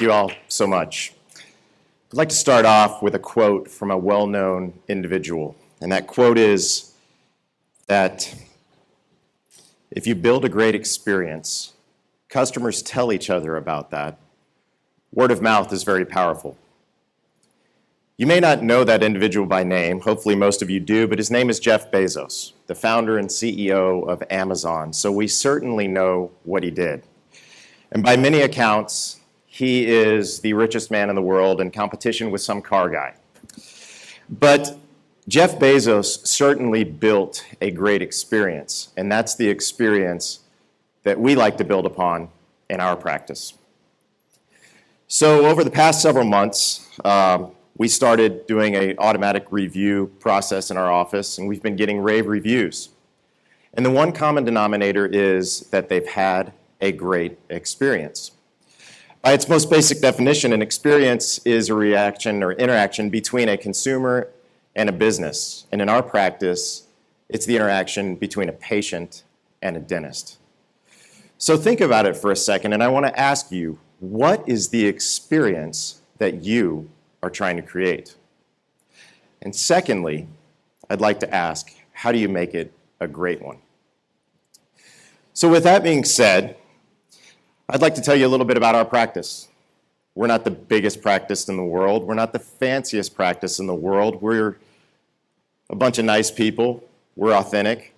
Thank you all so much. I'd like to start off with a quote from a well-known individual. And that quote is that if you build a great experience, customers tell each other about that. Word of mouth is very powerful. You may not know that individual by name. Hopefully most of you do, but his name is Jeff Bezos, the founder and CEO of Amazon. So we certainly know what he did. And by many accounts, he is the richest man in the world in competition with some car guy. But Jeff Bezos certainly built a great experience, and that's the experience that we like to build upon in our practice. So over the past several months, we started doing an automatic review process in our office, and we've been getting rave reviews. And the one common denominator is that they've had a great experience. By its most basic definition, an experience is a reaction or interaction between a consumer and a business. And in our practice, it's the interaction between a patient and a dentist. So think about it for a second, and I want to ask you, what is the experience that you are trying to create? And secondly, I'd like to ask, how do you make it a great one? So with that being said, I'd like to tell you a little bit about our practice. We're not the biggest practice in the world. We're not the fanciest practice in the world. We're a bunch of nice people. We're authentic.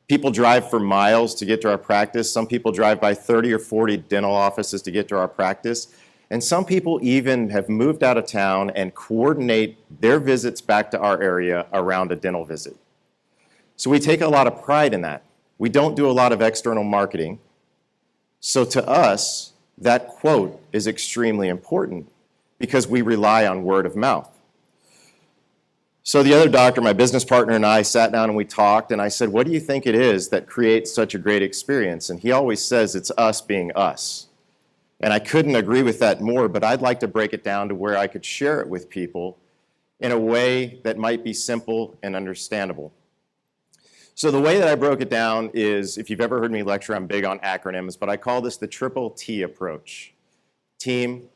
People drive for miles to get to our practice. Some people drive by 30 or 40 dental offices to get to our practice. And some people even have moved out of town and coordinate their visits back to our area around a dental visit. So we take a lot of pride in that. We don't do a lot of external marketing. So to us, that quote is extremely important because we rely on word of mouth. So the other doctor, my business partner, and I sat down and we talked, and I said, what do you think it is that creates such a great experience? And he always says it's us being us. And I couldn't agree with that more, but I'd like to break it down to where I could share it with people in a way that might be simple and understandable. So the way that I broke it down is, if you've ever heard me lecture, I'm big on acronyms, but I call this the triple T approach: team,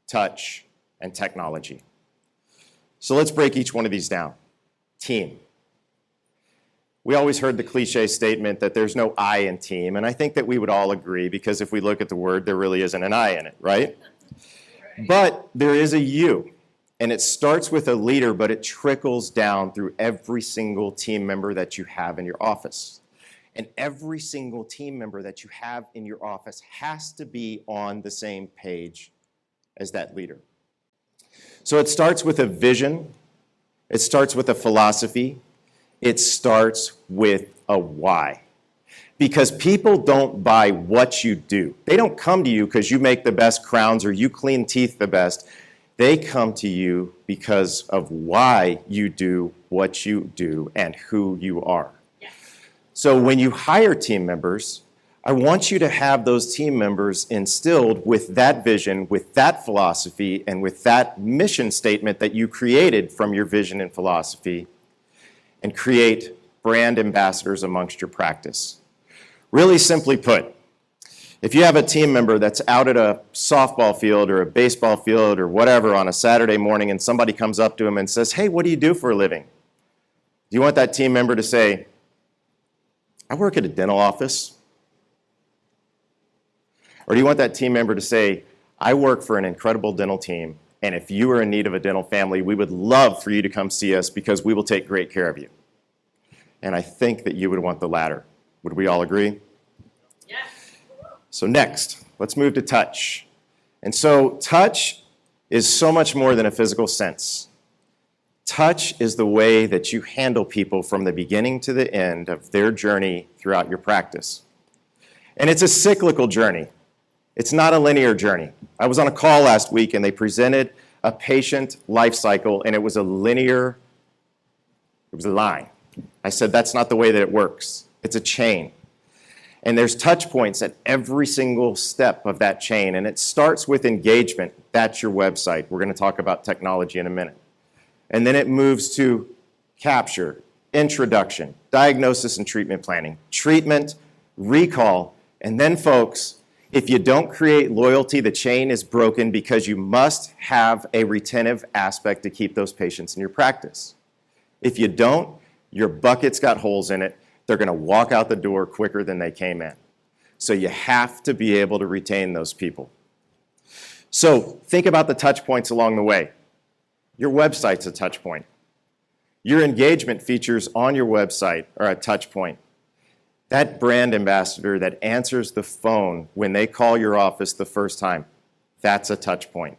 touch, and technology. So let's break each one of these down. Team. We always heard the cliche statement that there's no I in team, and I think that we would all agree, because if we look at the word, there really isn't an I in it, right? But there is a you. And it starts with a leader, but it trickles down through every single team member that you have in your office. And every single team member that you have in your office has to be on the same page as that leader. So it starts with a vision. It starts with a philosophy. It starts with a why. Because people don't buy what you do. They don't come to you because you make the best crowns or you clean teeth the best. They come to you because of why you do what you do and who you are. Yes. So when you hire team members, I want you to have those team members instilled with that vision, with that philosophy, and with that mission statement that you created from your vision and philosophy, and create brand ambassadors amongst your practice. Really simply put, if you have a team member that's out at a softball field or a baseball field or whatever on a Saturday morning and somebody comes up to him and says, hey, what do you do for a living? Do you want that team member to say, I work at a dental office? Or do you want that team member to say, I work for an incredible dental team, and if you are in need of a dental family, we would love for you to come see us because we will take great care of you. And I think that you would want the latter. Would we all agree? Yes. So next, let's move to touch. And so touch is so much more than a physical sense. Touch is the way that you handle people from the beginning to the end of their journey throughout your practice. And it's a cyclical journey. It's not a linear journey. I was on a call last week and they presented a patient life cycle and it was a linear, it was a line. I said, that's not the way that it works. It's a chain. And there's touch points at every single step of that chain. And it starts with engagement. That's your website. We're going to talk about technology in a minute. And then it moves to capture, introduction, diagnosis and treatment planning, treatment, recall, and then, folks, If you don't create loyalty, the chain is broken because you must have a retentive aspect to keep those patients in your practice. If you don't, your bucket's got holes in it. They're going to walk out the door quicker than they came in. So you have to be able to retain those people. So think about the touch points along the way. Your website's a touch point. Your engagement features on your website are a touch point. That brand ambassador that answers the phone when they call your office the first time, that's a touch point.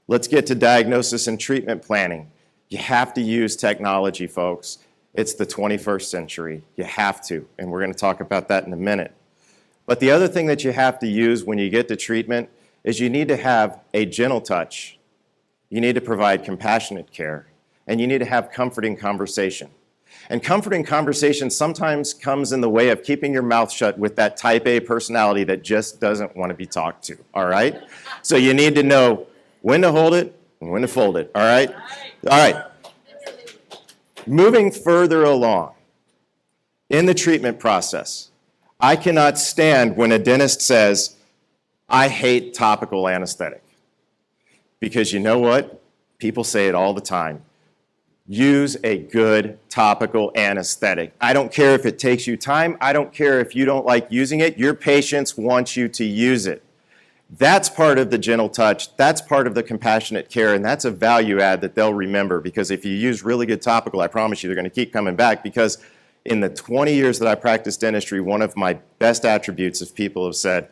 Let's get to diagnosis and treatment planning. You have to use technology, folks. It's the 21st century. You have to, and we're going to talk about that in a minute. But the other thing that you have to use when you get to treatment is you need to have a gentle touch. You need to provide compassionate care, and you need to have comforting conversation. And comforting conversation sometimes comes in the way of keeping your mouth shut with that type A personality that just doesn't want to be talked to, all right? So you need to know when to hold it and when to fold it, all right? All right. Moving further along in the treatment process, I cannot stand when a dentist says, I hate topical anesthetic. Because you know what? People say it all the time. Use a good topical anesthetic. I don't care if it takes you time. I don't care if you don't like using it. Your patients want you to use it. That's part of the gentle touch. That's part of the compassionate care, and that's a value add that they'll remember, because if you use really good topical, I promise you they're going to keep coming back, because in the 20 years that I practiced dentistry, one of my best attributes is people have said,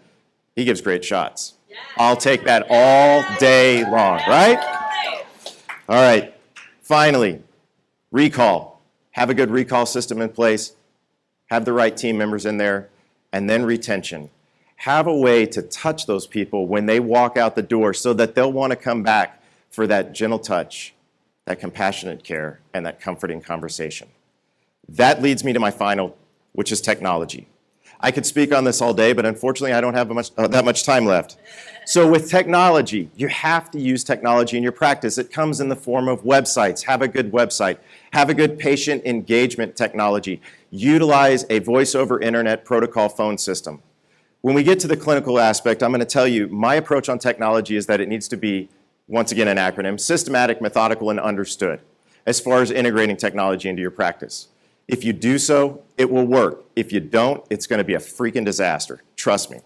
he gives great shots. I'll take that all day long, right? All right. Finally, recall. Have a good recall system in place. Have the right team members in there. And then retention. Have a way to touch those people when they walk out the door so that they'll want to come back for that gentle touch, that compassionate care, and that comforting conversation. That leads me to my final, which is technology. I could speak on this all day, but unfortunately I don't have that much time left. So with technology, you have to use technology in your practice. It comes in the form of websites. Have a good website. Have a good patient engagement technology. Utilize a voice over internet protocol phone system. When we get to the clinical aspect, I'm going to tell you my approach on technology is that it needs to be, once again an acronym, systematic, methodical, and understood as far as integrating technology into your practice. If you do so, it will work. If you don't, it's going to be a freaking disaster. Trust me.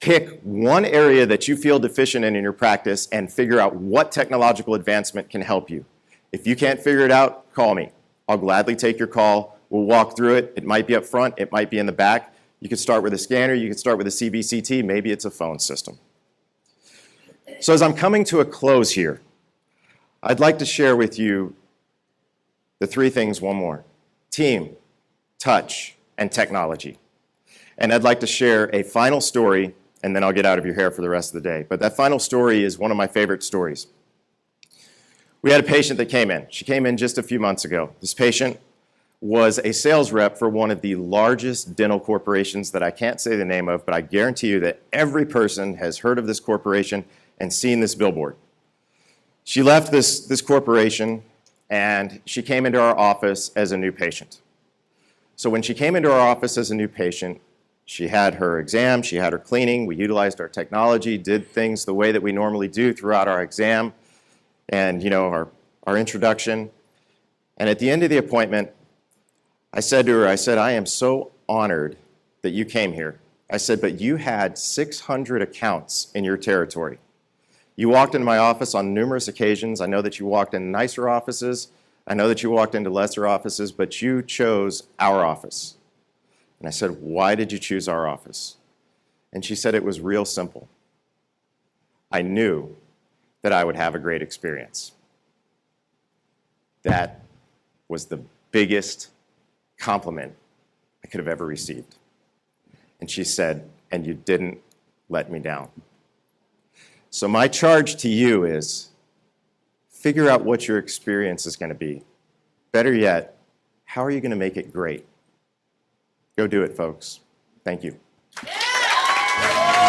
Pick one area that you feel deficient in your practice and figure out what technological advancement can help you. If you can't figure it out, call me. I'll gladly take your call. We'll walk through it. It might be up front. It might be in the back. You could start with a scanner. You could start with a CBCT. Maybe it's a phone system. So as I'm coming to a close here, I'd like to share with you the three things one more. Team, touch, and technology. And I'd like to share a final story, and then I'll get out of your hair for the rest of the day. But that final story is one of my favorite stories. We had a patient that came in. She came in just a few months ago. This patient was a sales rep for one of the largest dental corporations that I can't say the name of, but I guarantee you that every person has heard of this corporation and seen this billboard. She left this corporation, and she came into our office as a new patient. So when she came into our office as a new patient, she had her exam, she had her cleaning, we utilized our technology, did things the way that we normally do throughout our exam and our introduction. And at the end of the appointment, I said to her, I am so honored that you came here. I said, but you had 600 accounts in your territory. You walked into my office on numerous occasions. I know that you walked in nicer offices. I know that you walked into lesser offices, but you chose our office. And I said, why did you choose our office? And she said it was real simple. I knew that I would have a great experience. That was the biggest compliment I could have ever received. And she said, and you didn't let me down. So my charge to you is figure out what your experience is going to be. Better yet, how are you going to make it great? Go do it, folks. Thank you. Yeah!